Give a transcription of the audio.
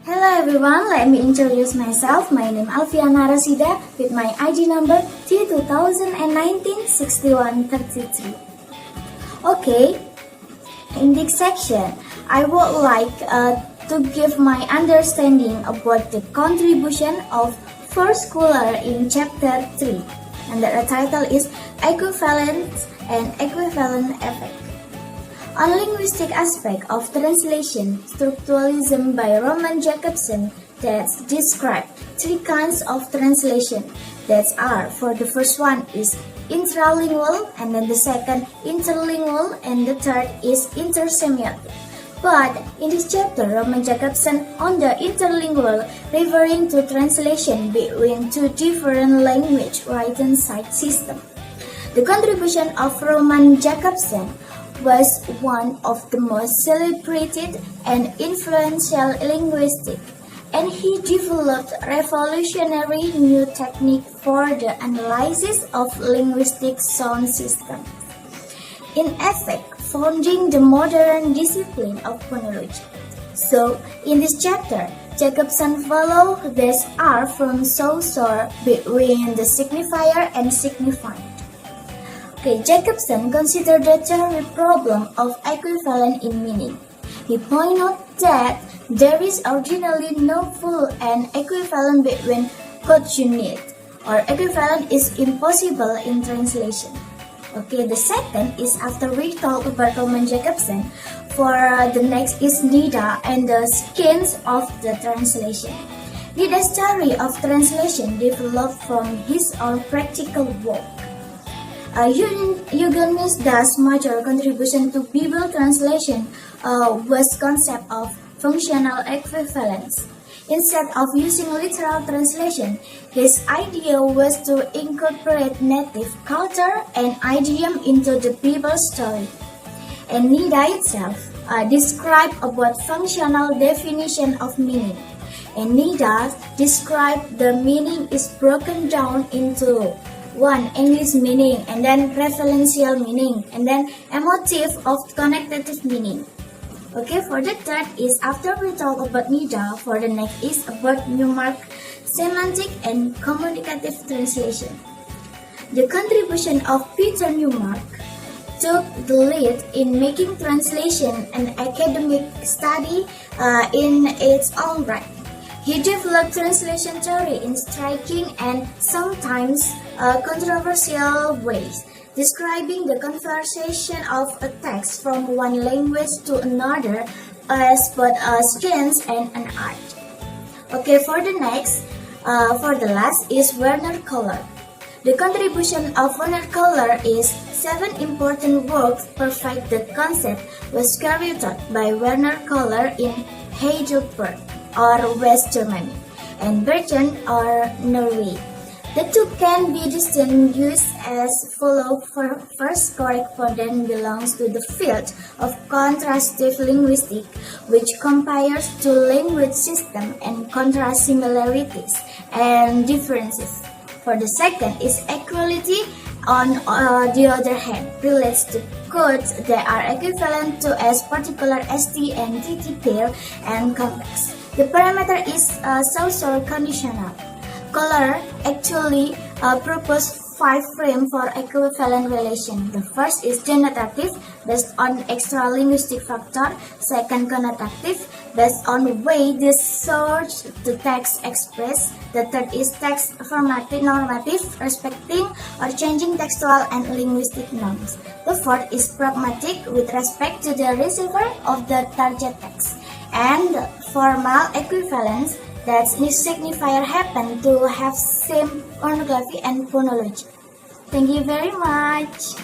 Hello everyone, let me introduce myself. My name is Alfiyana Rosidah with my ID number T2019-6133. Okay, in this section, I would like to give my understanding about the contribution of first kollar in chapter 3. And the title is Equivalence and Equivalent Effect. On linguistic aspect of translation, structuralism by Jacobson that describe three kinds of translation that are, for the first one is intralingual, and then the second interlingual, and the third is intersemiotic. But in this chapter, Jacobson on the interlingual, referring to translation between two different language written side system. The contribution of Jacobson was one of the most celebrated and influential linguistics, and he developed revolutionary new technique for the analysis of linguistic sound systems. In effect, founding the modern discipline of phonology. So, in this chapter, Jacobson followed this art from saucer between the signifier and signified. Okay, Jacobson considered the theory problem of equivalent in meaning. He pointed out that there is originally no full and equivalent between conjugate, or equivalent is impossible in translation. Okay, the second is after we talk about Jacobson. For the next is nida and the skins of the translation. Nida's theory of translation developed from his own practical work. Eugene's thus major contribution to Bible translation was concept of functional equivalence. Instead of using literal translation, his idea was to incorporate native culture and idiom into the Bible story. And nida itself described about functional definition of meaning. And nida described the meaning is broken down into one, English meaning, and then referential meaning, and then emotive of connective meaning. Okay, for the third is after we talk about nida, for the next is about newmark, semantic and communicative translation. The contribution of Peter Newmark took the lead in making translation an academic study in its own right. He developed translation theory in striking and sometimes controversial ways, describing the conversion of a text from one language to another as both a science and an art. Okay, for the last is Werner kollar. The contribution of Werner kollar is 7 important works perfect the concept was carried out by Werner kollar in Heidelberg or West Germany, and Bergen or Norway. The two can be distinguished as follows. First, correspondence belongs to the field of contrastive linguistics, which compares two language systems and contrasts similarities and differences. For the second is equality. On the other hand, relates to codes that are equivalent to as particular ST and TT pair and complex. The parameter is saucer conditional. Kollar actually proposed 5 frames for equivalent relation. The first is denotative, based on extra-linguistic factor. Second, connotative, based on way the source the text express. The third is text normative, respecting or changing textual and linguistic norms. The fourth is pragmatic, with respect to the receiver of the target text. And formal equivalence, that signifier happen to have same orthography and phonology. Thank you very much.